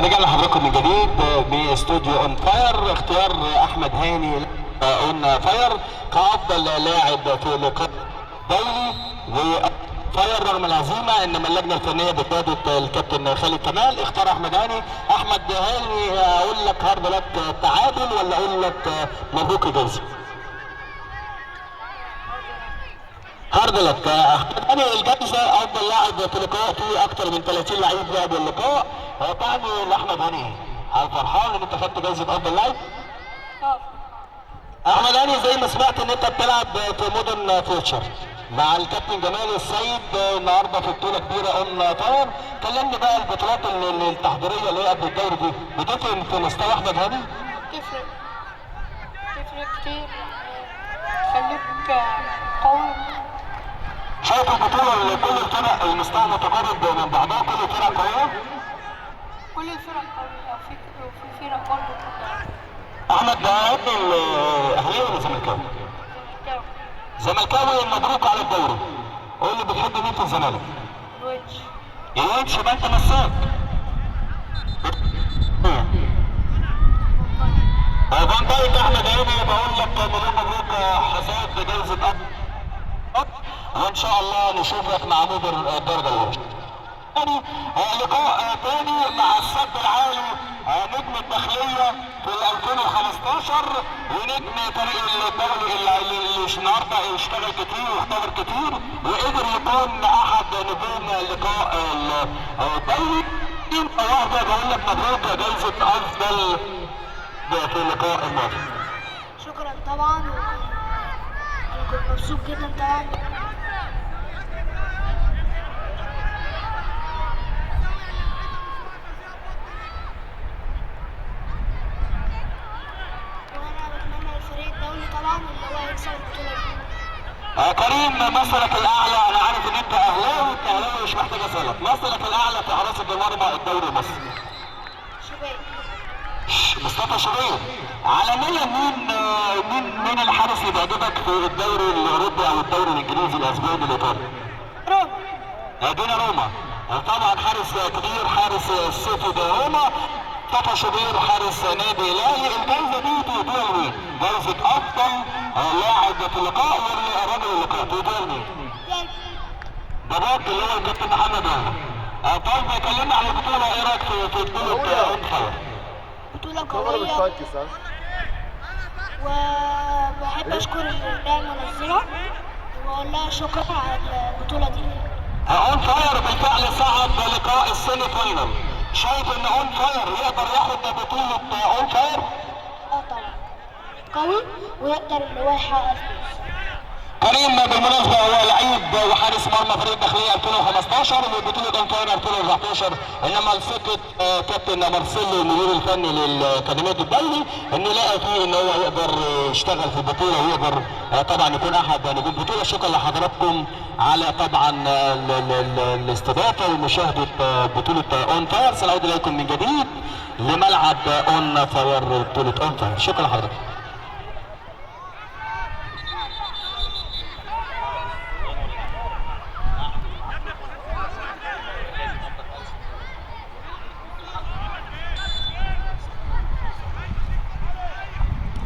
رجعنا لحضراتكم من جديد باستوديو اون فاير. اختيار احمد هاني اون فاير كافضل لاعب في لقاء دولي وفاير رغم الهزيمه، انما اللجنه الفنيه بقياده الكابتن خالد كمال اختار احمد هاني. احمد هاني اقول لك هارد لك تعادل ولا اقول لك مبروك الجائزه؟ هارد لك. احمد هاني الجائزه افضل لاعب في لقاء فيه اكثر من 30 لعيب لعب اللقاء. تعني لاحمد هاني هل فرحان ان انت خدت جائزه افضل لاعب؟ احمد هاني زي ما سمعت ان انت بتلعب في مودرن فيوتشر مع الكابتن جمال السيد النهارده في بطوله كبيره اون فاير. كلمني بقى البطولات التحضيريه اللي هي قبل الدوري دي بتفرق في مستوى احمد هاني؟ تفرق كتير، تخليك قوي. شايف البطوله اللي كل الفرق المستوى متقارب من بعضها، كل الفرق قويه؟ كل الفرق قوية وفي فرق برضه احمد ده ابن اهلاوي ولا زملكاوي؟ زملكاوي. مبروك على الدوري. قول لي بتحب مين في الزمالك؟ الويتش. الويتش يبقى انت مساك. فان دايك احمد هاني بقول لك مليون مبروك حصاد بجائزه وان شاء الله نشوفك مع مدير الدرجه الاولى. تاني لقاء تاني مع السد العالي نجم الداخليه في 2015 ونجم فريق الدولي اللي النهارده اشتغل كتير واختبر كتير وقدر يكون احد نجوم اللقاء الدولي. واحده بقول لك مبروك جائزه افضل في اللقاء الماضي. شكرا طبعا، انا كنت مبسوط جدا طبعا. طبعا اللي هو هيكسب البطوله دي. كريم مثلك الاعلى، انا عارف ان انت اهلاوي، انت اهلاوي مش محتاج اسالك، مثلك الاعلى في حراسه المرمى الدوري المصري؟ شباب. مصطفى شوبير. عالميا مين الحارس اللي بيعجبك في الدوري الاوروبي او الدوري الانجليزي الاسباني الايطالي؟ روما. دينا روما. طبعا حارس كبير، حارس السيتي دي روما. مصطفى شوبير حارس نادي الاهلي. الجائزه دي تهديها لمين؟ جائزه افضل لاعب في اللقاء ولا رجل اللقاء؟ تهديها لمين؟ ده باك اللي هو الكابتن محمد وهبي. طيب كلمنا عن البطوله، ايه رايك في بطوله اون فاير؟ بطوله قويه وبحب اشكر الجمعيه المنظمه واقول لها شكرا على البطوله دي. اون فاير بالفعل صعد لقاء السيمي فاينل. شايف ان اون فاير يقدر ياخد بطولة اون فاير؟ طبعا قوي ويقدر ان هو يحقق الفوز. كريم بالمناسبة هو لعيب وحارس مرمى فريق الداخلية 2015 وبطولة اون فاير 2014، انما لثقة كابتن مارسيلو المدير الفني للأكاديمية الدولي انه لقى فيه ان هو يقدر يشتغل في البطولة ويقدر طبعا يكون احد نجوم البطولة. شكرا لحضراتكم على طبعا الاستضافة ومشاهدة بطولة اون فاير. سنعود اليكم من جديد لملعب اون فاير بطولة اون فاير. شكرا لحضراتكم.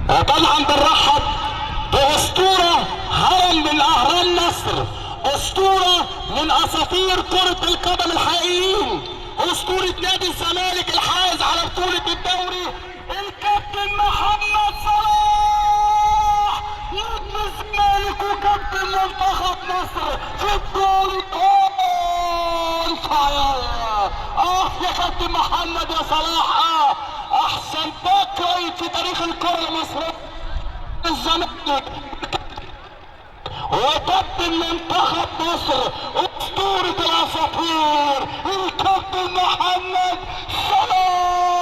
طبعا بنرحب باسطوره هرم من اهرام مصر، اسطوره من اساطير كره القدم الحقيقيين، اسطوره نادي الزمالك الحائز على بطوله الدوري الكابتن محمد صلاح، نجم الزمالك وكابتن منتخب مصر في بطوله اون فاير. يا كابتن محمد يا صلاح، احسن باك رايت في تاريخ الكره المصريه الزمالك وكابتن منتخب مصر اسطوره الاساطير الكابتن محمد صلاح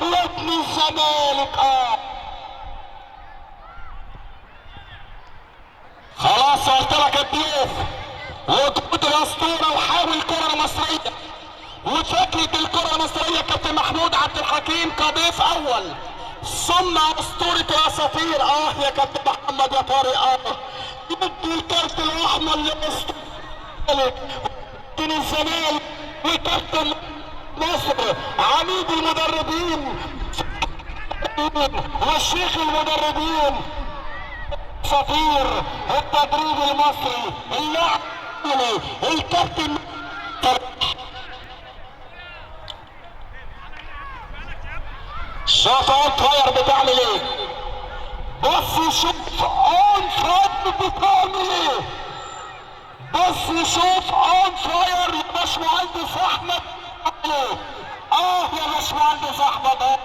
وابن الزمالك. خلاص قلت لك الضيوف وجود الاسطوره وحاول الكره المصريه وفكرة الكرة المصرية كابتن محمود عبد الحكيم كضيف أول، ثم أسطورة الأساطير يا كابتن محمد يا طارق يدي الكارت الأحمر لأسطورة كابتن الزمالك وكابتن مصر عميد المدربين والشيخ المدربين، سفير التدريب المصري، اللاعب الكابتن. شوف اون فاير بتعمل ايه، بص شوف اون فاير بتعمل ايه، بص شوف اون فاير يا باشمهندس احمد. يا باشمهندس احمد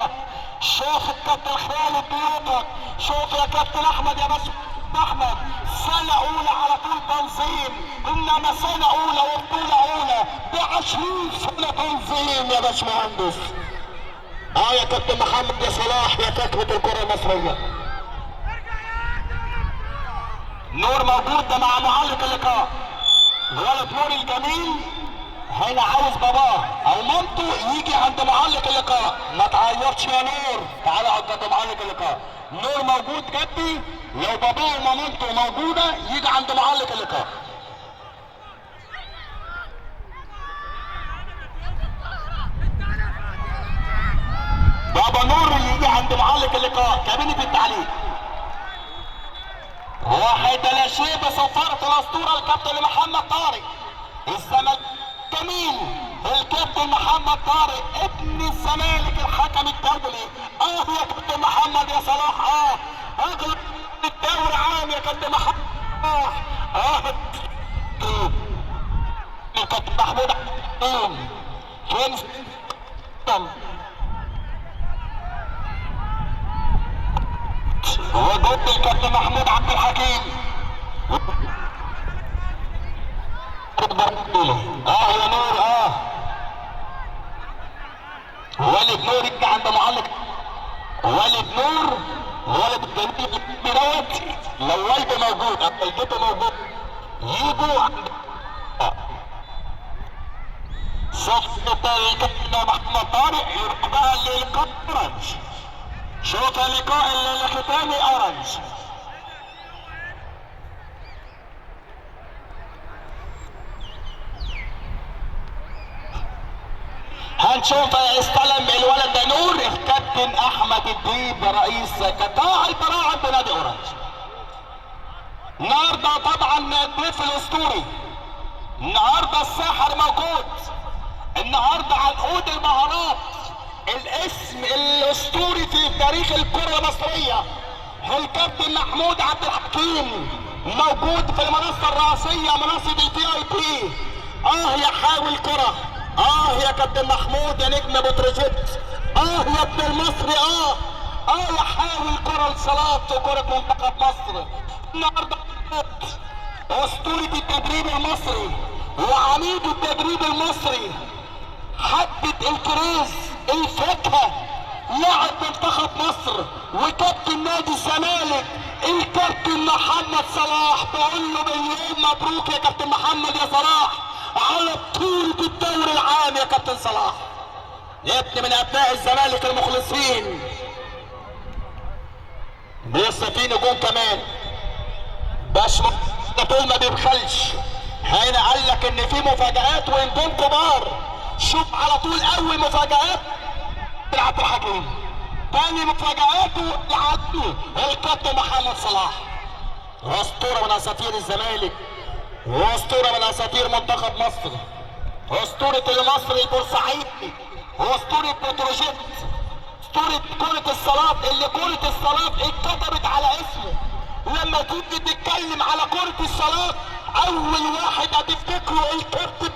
شوف الكابتن خالد بيوتك، شوف يا كابتن احمد يا باشمهندس احمد، سنة اولى على طول تنظيم، انما سنة اولى وبطولة اولى ب20 سنة تنظيم يا باشمهندس. يا كابتن محمد يا صلاح يا كتبة الكرة المصرية. نور موجود ده مع معلق اللقاء، ولد نور الجميل هنا عاوز باباه او مامته يجي عند معلق اللقاء. ما تعيطش يا نور، تعالى اقعد عند معلق اللقاء. نور موجود جدي، لو باباه ومامته موجوده يجي عند معلق اللقاء. بابا نور يجي عند معلق اللقاء، كابينة التعليق. 1-0 بصفارة الاسطورة الكابتن محمد طارق. الزمالك جميل، الكابتن محمد طارق ابن الزمالك الحكم الدولي. يا كابتن محمد يا صلاح اغلب الدوري عام يا كابتن محمد صلاح. الكابتن محمود فين هو ضد الكابتن محمود عبد الحكيم. يا نور والد نور يجي عند معلق. والد نور ولد الجميل دوت، لو والده موجود او والدته موجود يجوا عند صفقة الكابتن محمد طارق. يروح بقى للقاء اورنج. شوف اللقاء الختامي اورنج. هنشوف استلم الولد ده نور الكابتن احمد الديب رئيس قطاع البراعم بنادي اورنج. النهارده طبعا الضيف الاسطوري، النهارده الساحر موجود، النهارده عنقود المهارات، الاسم الاسطوري في تاريخ الكره المصريه الكابتن محمود عبد الحكيم موجود في المنصه الرئيسيه منصه الVIP. يا حاول كره، يا كابتن محمود يا نجم بتروجيت، يا ابن المصري، يا حاول كره لصلاة وكره منتخب مصر. النهارده اسطورة التدريب المصري وعميد التدريب المصري، حبة الكريز الفاكهة، لاعب منتخب مصر وكابتن نادي الزمالك الكابتن محمد صلاح. بقول له مليون مبروك يا كابتن محمد يا صلاح على بطولة الدوري العام يا كابتن صلاح، يا ابن من ابناء الزمالك المخلصين. لسه في نجوم كمان، باش طول ما بيبخلش. هنا قال لك ان في مفاجآت ونجوم كبار. شوف على طول اول مفاجآت عبد الحكيم، تاني مفاجآته لعبده الكابتن محمد صلاح، اسطورة من اساطير الزمالك واسطورة من اساطير منتخب مصر، اسطورة المصري البورسعيدي واسطورة بتروجيت، اسطورة كرة الصلاة اللي كرة الصلاة اتكتبت على اسمه. لما تيجي تتكلم على كرة الصلاة اول واحد هتفتكره الكابتن،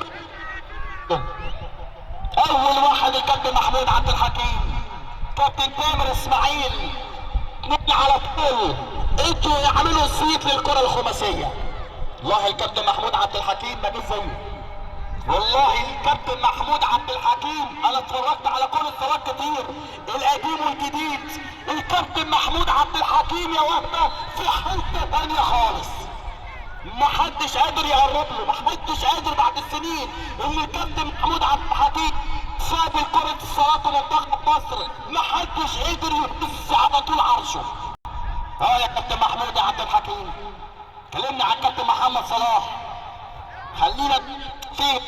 اول واحد الكابتن محمود عبد الحكيم، كابتن تامر اسماعيل. اتنين على طول انتوا يعملوا صيت للكرة الخماسية. والله الكابتن محمود عبد الحكيم ما جه زيه، والله الكابتن محمود عبد الحكيم انا اتفرجت على كرة صلاة كتير القديم والجديد. الكابتن محمود عبد الحكيم يا وهبة في حتة تانية خالص، محدش قادر يقرب له، محدش قادر بعد السنين اللي الكابتن محمود عبد الحكيم ساب كرة الصلاة ومنتخب مصر محدش قادر يبص على طول عرشه. يا كابتن محمود عبد الحكيم. كلمنا عن الكابتن محمد صلاح، خلينا في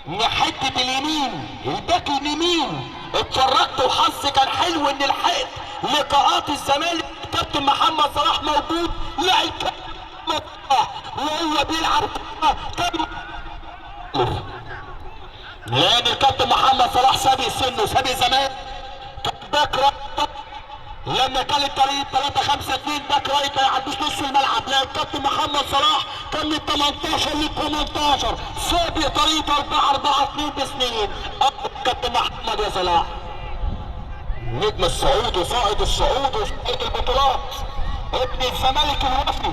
من حته اليمين الباك اليمين اتفرجت وحظي كان حلو ان لحقت لقاءات الزمالك. كابتن محمد صلاح موجود، لعب محمد صلاح وهو بيلعب كان لان الكابتن محمد صلاح سابق سنه سابق زمان. كان باك رايت لما كان الطريق 3-5-2 باك رايت ما يعدوش نص الملعب. لا الكابتن محمد صلاح كان من 18 ل 18 سابق طريقه 4-4-2 بسنين. الكابتن محمد يا صلاح نجم الصعود وصاعد الصعود وصاعد البطولات ابن الزمالك الوفي.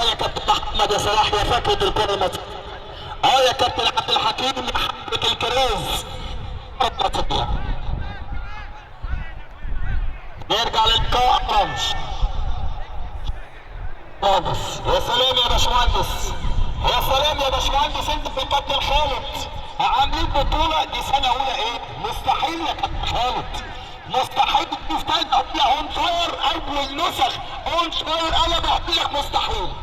يا كابتن محمد يا صلاح يا فاكهة الكرة المصرية. يا كابتن عبد الحكيم يا حبة الكريز. نرجع للقاء رمش. يا سلام يا باشمهندس، يا سلام يا باشمهندس. انت في الكابتن خالد عاملين بطولة دي سنة أولى إيه؟ مستحيل يا كابتن خالد، مستحيل تستنى اون فاير. اول نسخ اون فاير انا بقول لك مستحيل،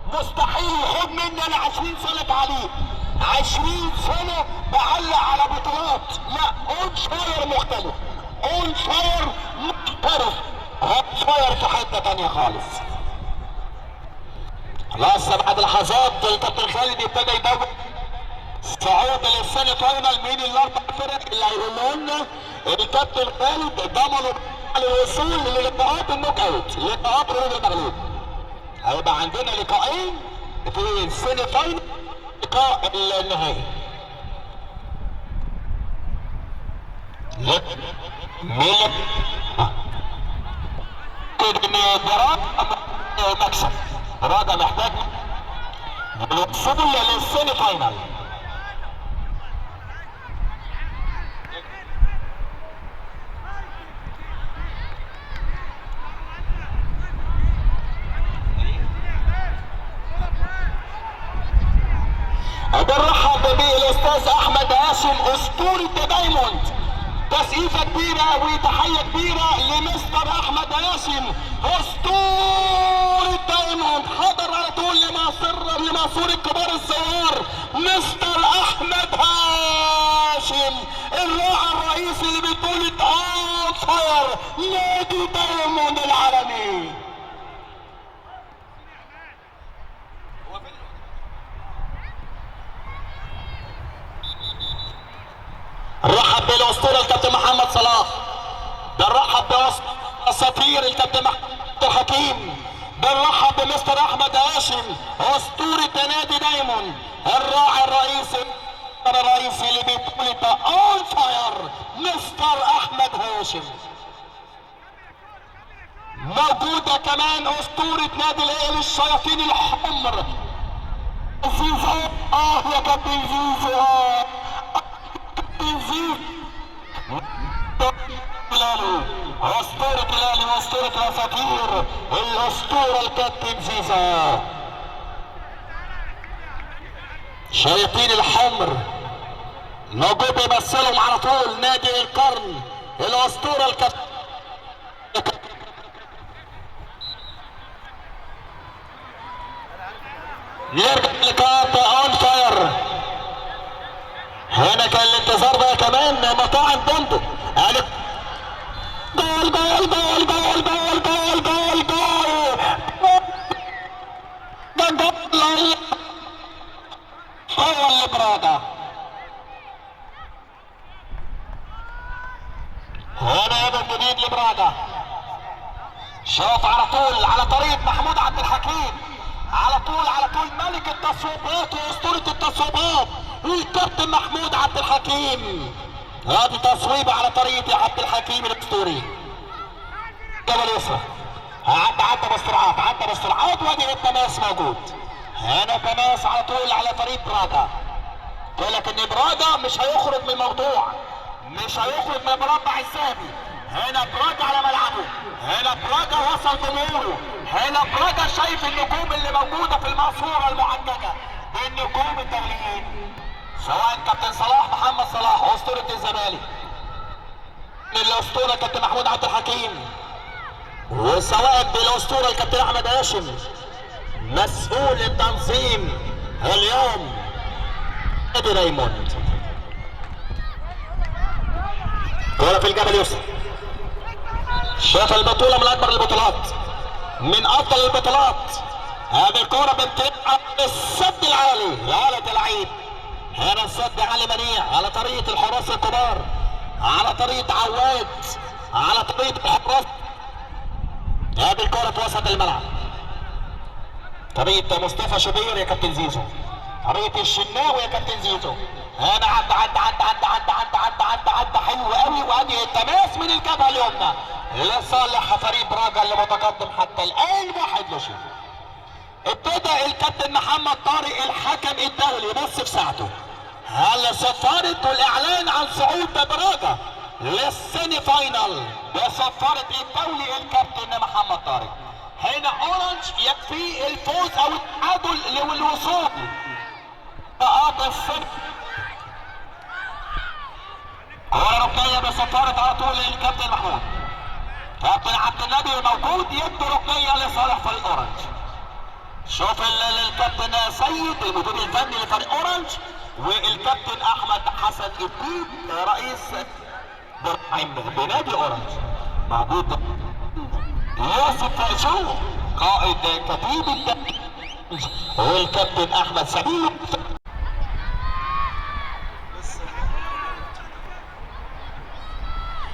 مستحيل. خد مني انا 20 سنه تعليق، 20 سنه بعلق على بطولات. لا اون فاير مختلف، اون فاير محترف، اون فاير في حته تانيه خالص. لسه بعد لحظات الكابتن خالد ابتدى يدور صعود للسنة فاينل. مين الاربع فرق اللي هيقولوا لنا الكابتن خالد ضمنوا الوصول للقاءات النوك اوت، لقاءات ربع المغلوب. هيبقى عندنا لقاءين في السنة فاينل، لقاء النهائي. مين كده براد مكسب، براد محتاج الوصول للسنة فاينل. بنرحب بالاستاذ احمد هاشم اسطورة دايموند. تسقيفة كبيرة وتحية كبيرة لمستر احمد هاشم اسطورة دايموند. حضر على طول لماسور الكبار الصغار مستر احمد هاشم الراعي الرئيسي لبطولة اون فاير نادي دايموند العالمي. نرحب بالاسطوره الكابتن محمد صلاح، بنرحب باساطير الكابتن محمد الحكيم، بنرحب بمستر احمد هاشم اسطوره نادي دايموند الراعي الرئيسي لبطوله اون فاير مستر احمد هاشم. موجوده كمان اسطوره نادي الاهلي الشياطين الحمر زيزو. يا كابتن زيزو، اسطورة الاهلي واسطورة الاساطير الاسطورة الكابتن زيزو. شياطين الحمر موجود بيمثلهم على طول نادي القرن الاسطورة الكابتن. يرجع لقاء اون فاير. هنا كان الانتظار بقى كمان مطاعم بندق. جول جول جول جول جول جول جول جول ده جول هو اللي براده. هنا هدف جديد لبراده. شوف على طول على طريقة محمود عبد الحكيم، على طول ملك التصويبات واسطورة التصويبات والكابتن محمود عبد الحكيم. هذه تصويبة على طريقة عبد الحكيم الاسطوري. جبل يسرى عدى بالسرعات وادي التماس موجود. هنا تماس على طول على طريق برادا. قال لك ان برادا مش هيخرج من الموضوع، مش هيخرج من المربع الذهبي. هنا برادا على ملعبه، هنا برادا وصل جمهوره، هنا برادا شايف النجوم اللي موجوده في المقصوره المعججه بالنجوم الدوليين، سواء كابتن صلاح محمد صلاح اسطوره الزمالك، الاسطوره كابتن محمود عبد الحكيم، وسواء بالاسطوره الكابتن احمد هاشم مسؤول التنظيم اليوم نادي دايموند. كرة في الجبل يوسف. شاف البطولة من أكبر البطولات، من أفضل البطولات. هذه الكرة بتلعب السد العالي يا ولد اللعيب. هنا السد عالي منيع على طريقة الحراس الكبار، على طريقة عواد، على طريقة الحراس. هذه الكرة في وسط الملعب. طريقة مصطفى شوبير يا كابتن زيزو، طريقة الشناوي يا كابتن زيزو. هنا عدى حلو قوي، وادي التماس من الجبهة اليمنى لصالح فريق براجا اللي متقدم حتى الآن 1-0. ابتدى الكابتن محمد طارق الحكم الدولي يبص في ساعته. هل صفارة الاعلان عن صعود براجا للسيمي فاينال بصفارة الدولي الكابتن محمد طارق. هنا اورنج يكفي الفوز او التعادل للوصول نقاط السنة. كرة ركنية بصفارة على طول للكابتن محمود. كابتن عبد النبي موجود يدي ركنية لصالح فريق اورنج. شوف الكابتن سيد المدير الفني لفريق اورنج، والكابتن احمد حسن الديب رئيس بنادي اورنج موجود. يوسف فايزو قائد كتيب الدفاع، والكابتن احمد سمير.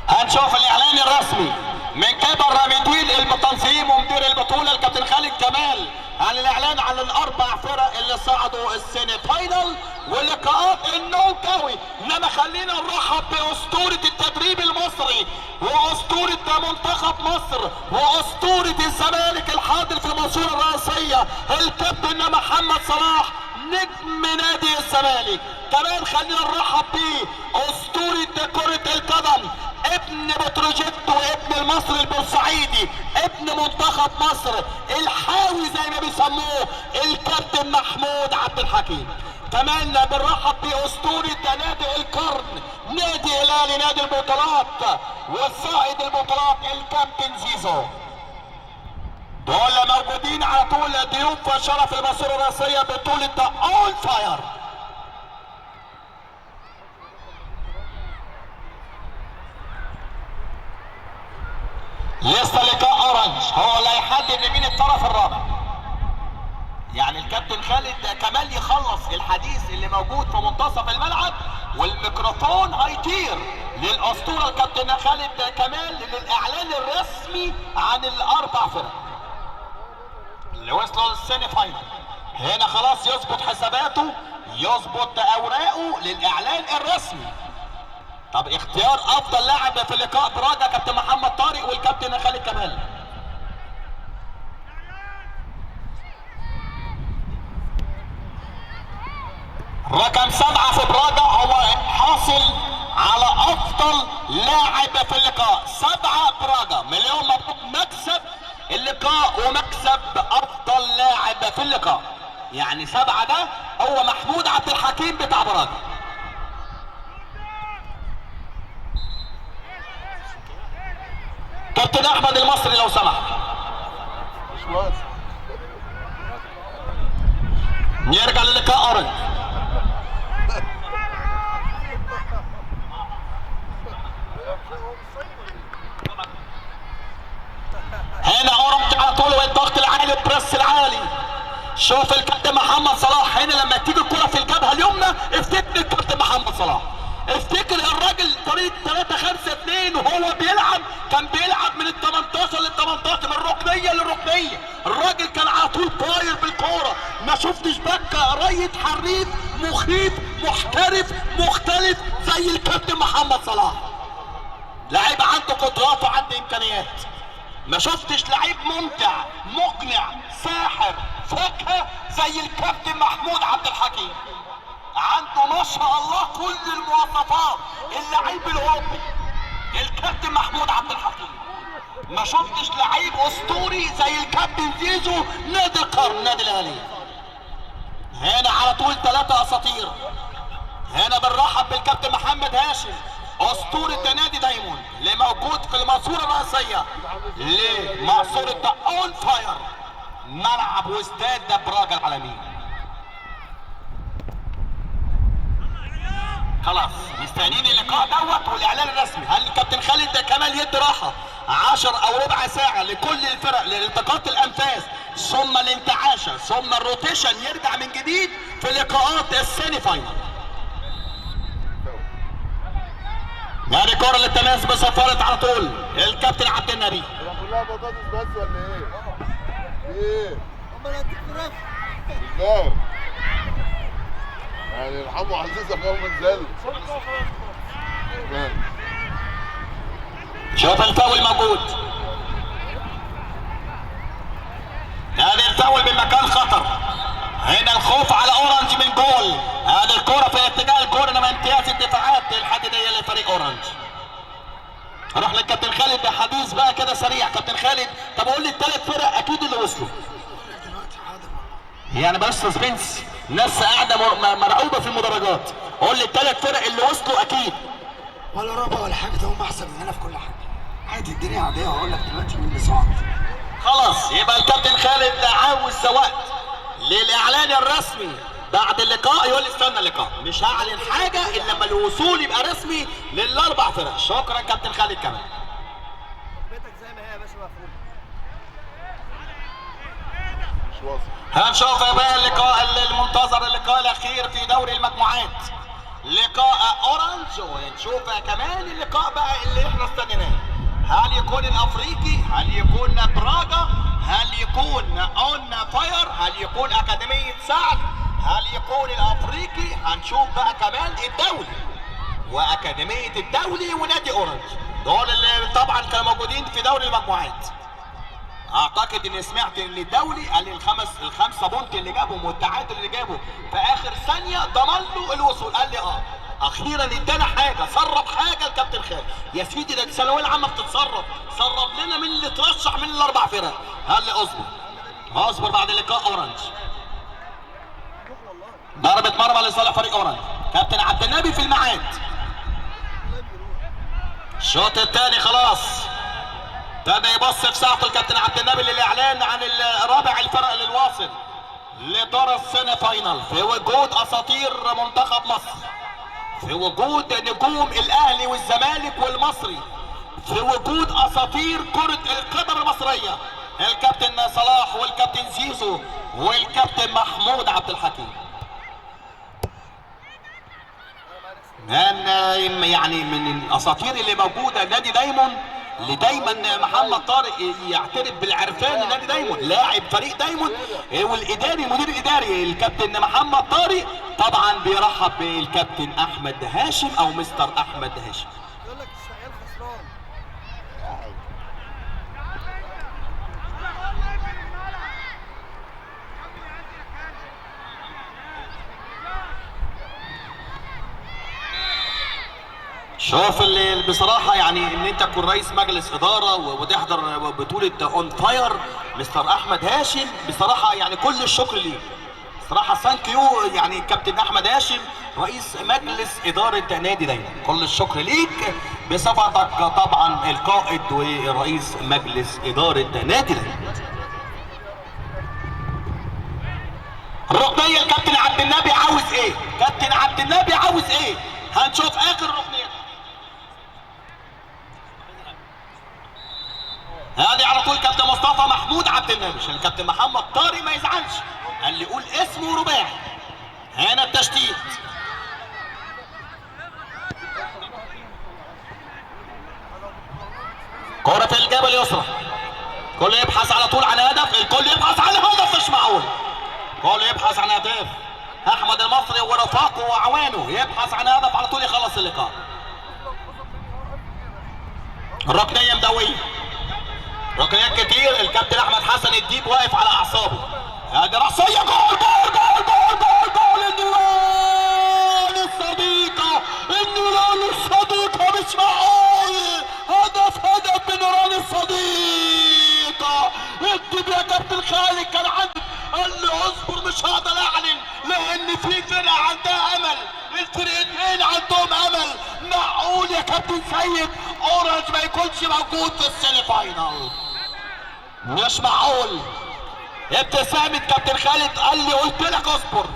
هنشوف الاعلان الرسمي من قبل رامدين التنظيم ومدير البطوله الكابتن خالد كمال عن الاعلان عن الاربع فرق اللي صعدوا السيمي فاينل ولقاءات النوكاوي. انما خلينا نرحب باسطوره التدريب المصري واسطوره منتخب مصر واسطوره الزمالك الحاضر في المنصوره الرئيسيه الكابتن محمد صلاح نجم نادي الزمالك. كمان خلينا نرحب باسطوره كره القدم ابن بتروجيت وابن المصري البورسعيدي ابن منتخب مصر الحاوي زي ما بيسموه الكابتن محمود عبد الحكيم. كمان بنرحب باسطوره نادي القرن نادي هلال نادي البطولات والصاعد البطولات الكابتن زيزو. دول موجودين على طول ضيوف شرف المنصوره الرئيسيه بطوله اول فاير. لسه لقاء اورنج هو اللي هيحدد مين الطرف الرابع. يعني الكابتن خالد كمال يخلص الحديث اللي موجود في منتصف الملعب والميكروفون هيطير للاسطوره الكابتن خالد كمال للاعلان الرسمي عن الاربع فرق اللي وصلوا للسيمي فاينل. هنا خلاص يظبط حساباته يظبط اوراقه للاعلان الرسمي. طب اختيار افضل لاعب في اللقاء براجا كابتن محمد طارق والكابتن خالد كمال. رقم 7 في براجا هو حاصل على افضل لاعب في اللقاء. 7 براجا مليون مبروك، مكسب اللقاء ومكسب افضل لاعب في اللقاء. يعني 7 ده هو محمود عبد الحكيم بتاع براجا. كابتن احمد المصري لو سمح. نرجع للقاء اورنج. هنا اورنج على طول والضغط العالي البريس العالي. شوف الكابتن محمد صلاح هنا لما تيجي الكرة في الجبهة اليمنى افتكر الكابتن محمد صلاح. افتكر الراجل طريقة 3-5-2 وهو بيلعب كان بيلعب من ال 18 لل 18 من الركنية للركنية. الراجل كان على طول طاير بالكورة. ما شفتش بكة ريت حريف مخيف محترف مختلف زي الكابتن محمد صلاح. لعيب عنده قدرات وعنده امكانيات. ما شفتش لعيب ممتع مقنع ساحر فاكهة زي الكابتن محمود عبد الحكيم. عنده ما شاء الله كل المواصفات اللعيب الاوروبي الكابتن محمود عبد الحكيم. ما شفتش لعيب اسطوري زي الكابتن زيزو نادي القرن نادي الاهلي. هنا على طول 3 اساطير. هنا بنرحب بالكابتن محمد هاشم اسطورة نادي دايموند اللي موجود في المنصورة الرئيسية لمنصورة اون فاير ملعب واستاد براجا العالمي. خلاص مستنيين اللقاء دوت والاعلان الرسمي. هل الكابتن خالد كمال يدي راحه 10 او ربع ساعه لكل الفرق لالتقاط الانفاس ثم الانتعاشه ثم الروتيشن يرجع من جديد في لقاءات السيمي فاينل. يعني كرة للتماس بصفارة على طول الكابتن عبد النبي. كلها بطاطس بس ولا ايه؟ ايه؟ امال هديك فراخ؟ ازاي؟ يعني يرحموا عزيزك يوم الزل. شوف الفاول موجود. هذا الفاول من مكان خطر. هنا الخوف على اورنج من جول. هذه الكرة في اتجاه الجول انما امتياز الدفاعات الحديدية لفريق اورنج. اروح للكابتن خالد بحديث بقى كده سريع. كابتن خالد طب قول لي الثلاث فرق اكيد اللي وصلوا. يعني بس سسبنس ناس قاعده مرعوبه في المدرجات. قول لي الثلاث فرق اللي وصلوا اكيد. ولا رابع ولا حاجه، ده هم احسن مننا في كل حاجه. عادي الدنيا عاديه وهقول لك دلوقتي مين اللي صعد. خلاص يبقى الكابتن خالد عاوز وقت للاعلان الرسمي بعد اللقاء. يقول لي استنى اللقاء مش هعلن حاجه الا لما الوصول يبقى رسمي للاربع فرق. شكرا كابتن خالد كمان. بيتك زي ما هي يا باشا مفهوم. مش واصل. هنشوف بقى اللقاء المنتظر، اللقاء الاخير في دوري المجموعات، لقاء اورنج. ونشوف كمان اللقاء بقى اللي احنا استنيناه. هل يكون الافريقي؟ هل يكون براجا؟ هل يكون اون فاير؟ هل يكون اكاديمية سعد؟ هل يكون الافريقي؟ هنشوف بقى كمان الدولي واكاديمية الدولي ونادي اورنج. دول اللي طبعا كانوا موجودين في دوري المجموعات. اعتقد اني سمعت ان الدولي قال لي الخمسه بونت اللي جابهم والتعادل اللي جابه في اخر ثانيه ضمن له الوصول. قال لي اخيرا ادانا حاجه، سرب حاجه الكابتن خالد. يا سيدي ده الثانويه العامه بتتسرب، سرب لنا من اللي ترشح من الاربع فرق. قال لي اصبر بعد اللقاء اورنج. ضربه مرمى لصالح فريق اورنج. كابتن عبد النبي في الميعاد. الشوط الثاني خلاص ابتدى يبص في ساعته الكابتن عبد النبي للاعلان عن الرابع الفرق للواصل لدور السيمي فاينل في وجود اساطير منتخب مصر، في وجود نجوم الاهلي والزمالك والمصري، في وجود اساطير كرة القدم المصرية الكابتن صلاح والكابتن زيزو والكابتن محمود عبد الحكيم. يعني من الاساطير اللي موجوده نادي دايموند اللي دايما محمد طارق يعترف بالعرفان نادي دايموند، لاعب فريق دايموند والاداري المدير الاداري الكابتن محمد طارق طبعا بيرحب بالكابتن احمد هاشم او مستر احمد هاشم. يقول لك الشغال خسران. شوف اللي بصراحة يعني ان انت تكون رئيس مجلس ادارة وتحضر بطولة اون فاير مستر احمد هاشم، بصراحة يعني كل الشكر ليه. بصراحة ثانك يو يعني كابتن احمد هاشم رئيس مجلس ادارة نادي دايما، كل الشكر ليك بصفتك طبعا القائد ورئيس مجلس ادارة نادي دايما. الركنية الكابتن عبد النبي عاوز ايه؟ كابتن عبد النبي عاوز ايه؟ هنشوف اخر ركنية. هذه على طول كابتن مصطفى محمود عبد النبي عشان الكابتن محمد طارق ما يزعلش، قال لي قول اسمه رباعي. هنا التشتيت. كرة في الجبهة اليسرى. الكل يبحث على طول عن هدف، الكل يبحث عن هدف مش معقول. الكل يبحث عن هدف. احمد المصري ورفاقه واعوانه يبحث عن هدف على طول يخلص اللقاء. الركنية مدوية. ركنيات كتير، الكابتن احمد حسن الديب واقف على اعصابه. هذه راسيه جول جول جول جول جول جول النيران الصديقه، النيران الصديقه مش معقول. هدف من نيران الصديقه. الديب يا كابتن خالد كان عندي قال لي اصبر مش هقدر اعلن لان في فرقه عندها امل، الفرقتين عندهم امل. معقول يا كابتن سيد اورنج ما يكونش موجود في السيمي فاينال؟ مش معقول. ابتسامة كابتن خالد قال لي قلت لك اصبر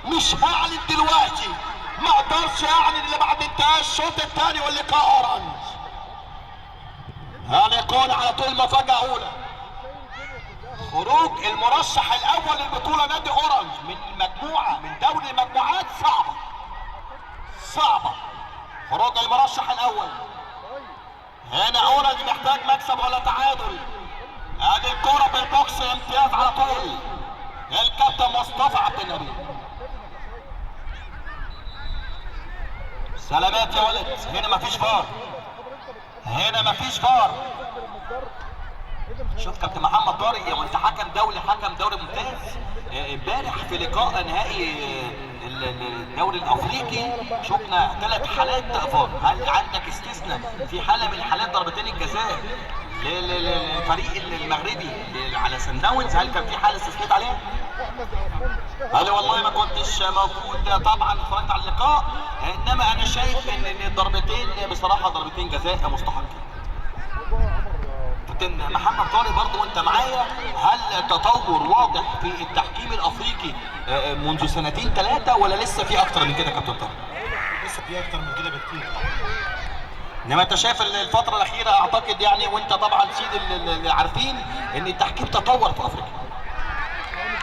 مش هعلن دلوقتي ما اقدرش يعني اللي بعد انتهاء الشوط الثاني واللقاء اورنج. هنكون على طول مفاجأة اولى. خروج المرشح الاول للبطولة نادي اورنج من مجموعة من دوري المجموعات صعبة. خروج المرشح الاول. هنا اورنج محتاج مكسب ولا تعادل. ادي الكرة بالبوكس امتياز على طول. الكابتن مصطفى عبد النبي. سلامات يا ولد. هنا مفيش فار. هنا مفيش فار. شوف كابتن محمد طارق وانت حكم دوري ممتاز. امبارح في لقاء نهائي الدوري الافريقي شفنا 3 حالات فار. هل عندك استثناء في حاله من حالات ضربتين الجزاء للفريق المغربي على سان داونز؟ هل كان في حاله استثنيت عليها؟ قال والله ما كنتش موجود طبعا، اتفرجت على اللقاء، انما انا شايف ان الضربتين بصراحه ضربتين جزاء مستحقين. كابتن محمد طارق برضه وانت معايا، هل تطور واضح في التحكيم الافريقي منذ 2 3 ولا لسه في اكتر من كده يا كابتن طارق؟ لسه في اكتر من كده بكتير. انما انت شايف الفتره الاخيره اعتقد يعني، وانت طبعا سيد اللي عارفين ان التحكيم تطور في افريقيا.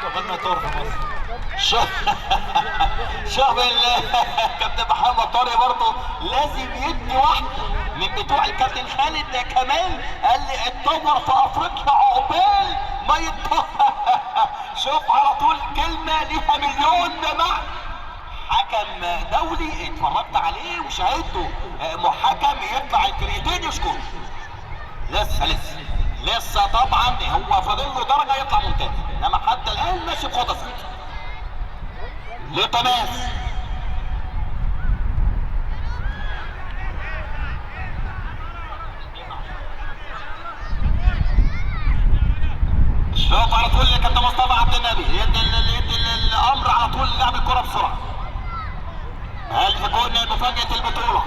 قبل ما يطور في مصر. شوف كابتن محمد طارق برضه لازم يدي واحده من بتوع الكابتن خالد كمال، قال لي اتطور في افريقيا عقبال ما يتطور. شوف على طول كلمه ليها مليون معنى. حكم دولي اتفرجت عليه وشاهدته، محكم يطلع الفرقتين يشكر. لسه طبعا هو فاضل له درجه يطلع ممتاز، انما حتى الان ماشي بخطى ثابته. لتماس شوف على طول كابتن مصطفى عبد النبي يدي الامر على طول لعب الكره بسرعه. هل تكون مفاجاه البطوله؟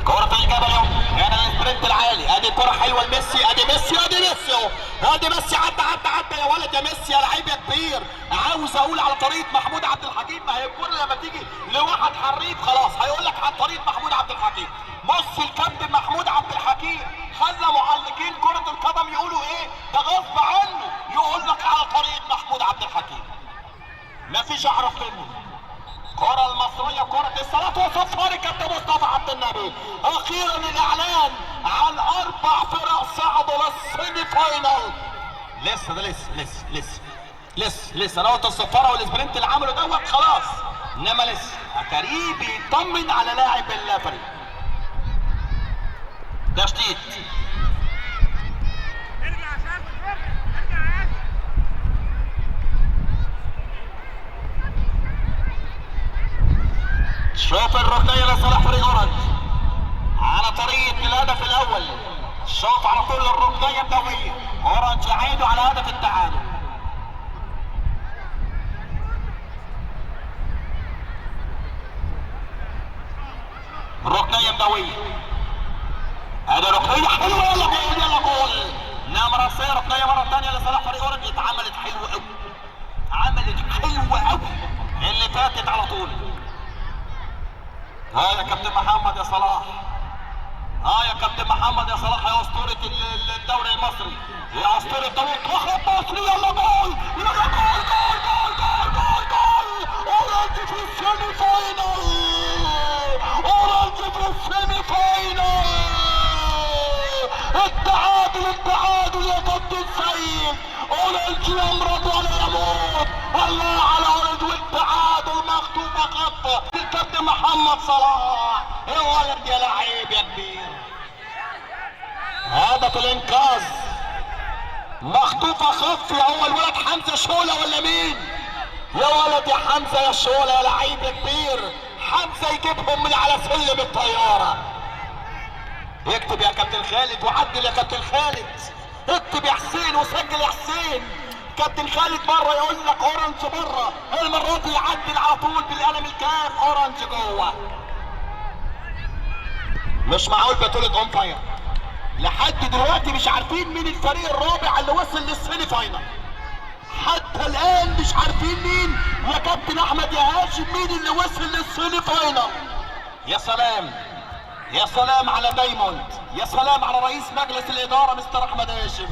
كرة الجبل هنا السبرنت العالي. ادي الكرة حلوة لميسي. ادي ميسي عدى يا ولد يا ميسي يا لعيب يا كبير. عاوز اقول على طريقة محمود عبد الحكيم، ما هي الكرة لما تيجي لواحد حريف خلاص هيقول لك على طريقة محمود عبد الحكيم. بص الكابتن محمود عبد الحكيم خلى معلقين كرة القدم يقولوا ايه؟ ده غصب عنه يقول لك على طريقة محمود عبد الحكيم. مفيش اعرف منه. كرة المصرية كرة الصلاة وصفار كابتن مصطفى عبد النبي. اخيرا الاعلان عن 4 فرق صعدوا للسيمي فاينل. لسه انا قلت الصفارة والسبرنت اللي عملوا دوت خلاص، انما لسه اتاريه بيطمن على لاعب الفريق. تشتيت شوف الركنية لصالح فريق اورنج على طريقة الهدف الاول. شوف على طول الركنية الدولية. اورنج يعيدوا على هدف التعادل. ركنية مدوية. هذا ركنية حلوة. يلا جول. نمرة 6 ركنية مرة ثانية لصالح فريق اورنج. اتعملت حلوة قوي. اللي فاتت على طول. ها يا كابتن محمد يا صلاح. يا كابتن محمد يا صلاح يا اسطورة الدوري المصري، يا اسطورة الدوري المصري. يلا جول. اورنج في السيمي فاينل. التعادل يا كابتن سيد. اورنج يمرض ولا يموت. الله على اورنج والتعادل مخطوفة خطة الكابتن محمد صلاح. يا ولد يا لعيب يا كبير. هدف الانقاذ مخطوفة خطة. هو الولد حمزة شولة ولا مين؟ يا ولد يا حمزة يا شولة يا لعيب يا كبير. حمزة يجيبهم من على سلم الطيارة. اكتب يا كابتن خالد وعدل يا كابتن خالد. اكتب يا حسين وسجل يا حسين. كابتن خالد بره يقول لك اورنج بره، المرة دي يعدل على طول بالقلم الكاف اورنج جوه. مش معقول بطولة اون فاير لحد دلوقتي مش عارفين مين الفريق الرابع اللي وصل للسيمي فاينل. حتى الان مش عارفين مين يا كابتن احمد يا هاشم مين اللي وصل للسيمي فاينل. يا سلام يا سلام على دايموند، يا سلام على رئيس مجلس الاداره مستر احمد هاشم،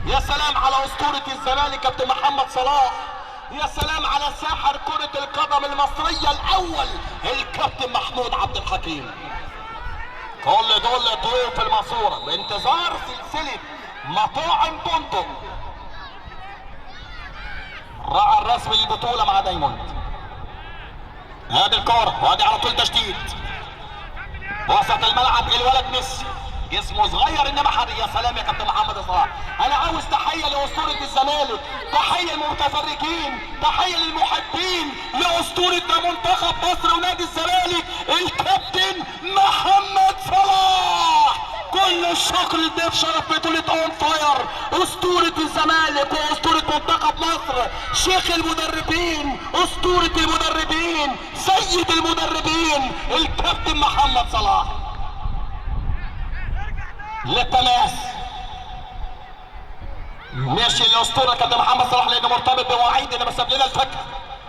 يا سلام على اسطوره الزمالك كابتن محمد صلاح، يا سلام على ساحر كره القدم المصريه الاول الكابتن محمود عبد الحكيم. كل دول ضيوف الماسوره بانتظار سلسله مطاعم بندق. الراعي الرسمي للبطوله مع دايموند. هذه الكوره وادي على طول تشتيت وسط الملعب الولد ميسي، جسمه صغير انما حري. يا سلام يا كابتن محمد صلاح. انا عاوز تحيه لاسطوره الزمالك، تحيه للمتفرجين، تحيه للمحبين لاسطوره منتخب مصر ونادي الزمالك الكابتن محمد صلاح. كل الشكر لضيف شرف بطوله اون فاير اسطوره الزمالك واسطوره منتخب مصر، شيخ المدربين، اسطوره المدربين، سيد المدربين الكابتن محمد صلاح. للتماس ماشي الاسطوره كابتن محمد صلاح لانه مرتبط بمواعيد، انما ساب لنا الفكر،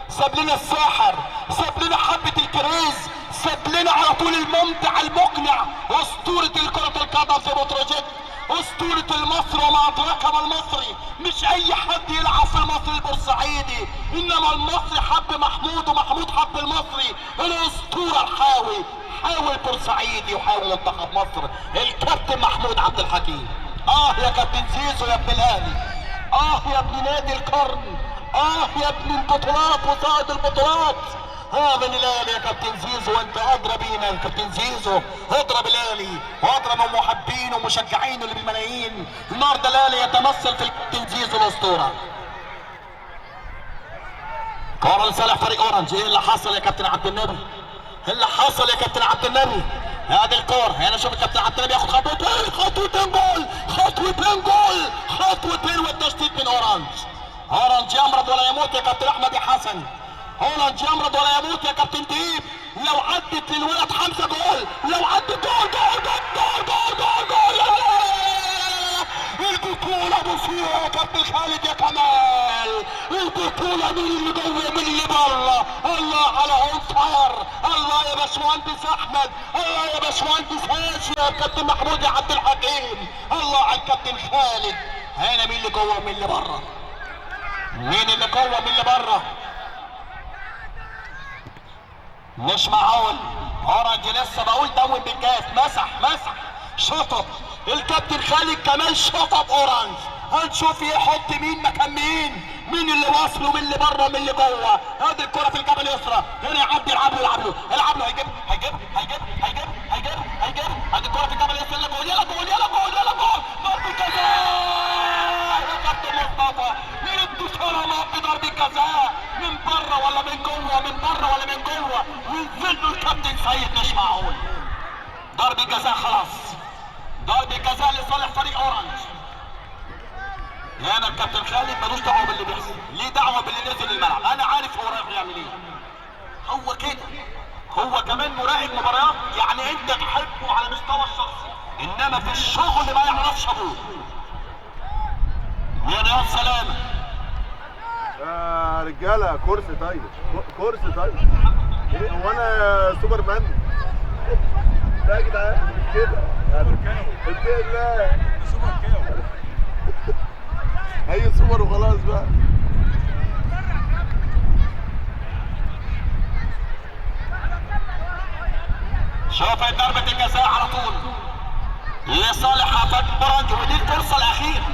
ساب لنا الساحر، ساب لنا حبه الكريز، ساب لنا على طول الممتع المقنع. اسطوره كره القدم في بتروجيت، اسطوره المصري وما ادراك ما المصري. مش اي حد يلعب في المصري البورسعيدي، انما المصري حب محمود ومحمود حب المصري. الاسطوره الحاوي، حاوي البورسعيدي وحاوي منتخب مصر الكابتن محمود عبد الحكيم. يا كابتن زيزو يا ابن الاهلي، يا ابن نادي القرن، يا ابن البطولات وصائد البطولات. هذا الاهلي يا كابتن زيزو، وانت ادرى بينا يا كابتن زيزو، اضرب الاهلي واضرب محبينه ومشجعينه اللي بالملايين. النهارده الاهلي يتمثل في الكابتن زيزو الاسطوره. كوره لصالح فريق اورنج. ايه اللي حصل يا كابتن عبد النبي؟ ايه اللي حصل يا كابتن عبد النبي؟ هذه الكوره هنا شوف الكابتن عبد النبي ياخد خطوتين جول، خطوتين والتشتيت من اورنج. اورنج يمرض ولا يموت يا كابتن احمد يا حسن، اورنج يمرض ولا يموت يا كابتن ديب. لو عدت للولد حمزه جول، لو عدت جول جول جول جول جول جول. البطولة بصيرة يا كابتن خالد يا كمال، البطولة مين اللي جوه مين اللي بره. الله على اون فاير، الله يا باشمهندس احمد، الله يا باشمهندس هاشم يا كابتن محمود يا عبد الحكيم، الله على الكابتن خالد. هنا مين اللي جوه ومين اللي بره؟ مين اللي جوه ومين اللي بره؟ مش معقول. اورنج لسه بقول دون بالكاس، مسح شطب الكابتن خالد كمال، شطب اورنج. هنشوف يحط مين مكان مين اللي واصل ومين اللي بره ومين اللي جوه. ادي الكره في الجبهه اليسرى، هنا يعدي يلعب له هيجيب ادي الكره في الجبهه اليسرى. يلا جول ضربه جزاء يا كابتن مصطفى. الانتصار بضربه جزاء من بره ولا من جوه، من بره ولا من جوه، وينزل له الكابتن سيد. مش معقول. ضربه جزاء خلاص، ضربه جزاء لصالح فريق اورنج. هنا الكابتن خالد ملوش دعوه باللي بيحصل، ليه دعوه باللي نزل الملعب. انا عارف هو رايح يعمل ايه، هو كده، هو كمان مراقب مباريات. يعني انت تحبه على مستوى الشخصي، انما في الشغل ما يعرفش ابوه. يا رياض سلامه يا رجاله، كرسي طيب، هو انا سوبر مان؟ لا يا جدعان مش كده، اتقي الله، هي سوبر وخلاص بقى. شوف ضربة الجزاء على طول لصالح فريق اورنج، ودي الفرصة الأخيرة،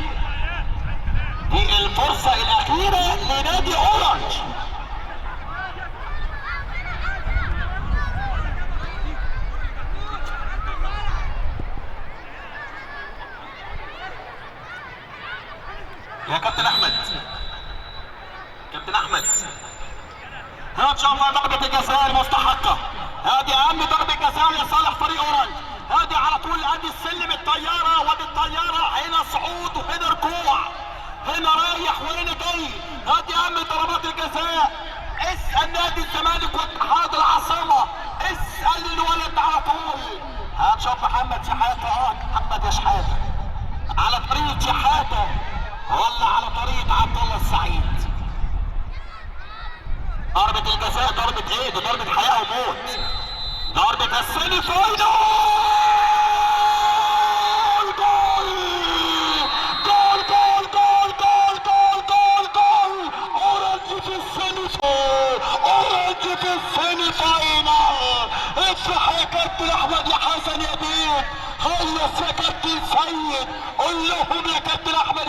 دي الفرصة الأخيرة لنادي اورنج. يا كابتن احمد، ها ان شاء الله ضربة الجزاء المستحقة، هذه اهم ضربة جزاء لصالح فريق اورنج. هذه على طول، ادي السلم الطيارة، وادي الطيارة، هنا صعود وهنا ركوع، هنا رايح وهنا جاي. هذه اهم ضربات الجزاء. اسأل نادي الزمالك واتحاد العاصمة، اسأل الولد على طول. هنشوف محمد شحاتة، محمد يا شحاتة على طريقة شحاتة ولا على طريقة عبد الله السعيد؟ ايه؟ دي ضربة حياة وموت. ضربة السيمي فاينل. جول جول جول جول جول جول جول جول. اورنج في السيمي اورنج في السيمي فاينل. افرح يا كابتن احمد يا حسن يا بيه. هيص يا كابتن سيد. قول لهم يا كابتن احمد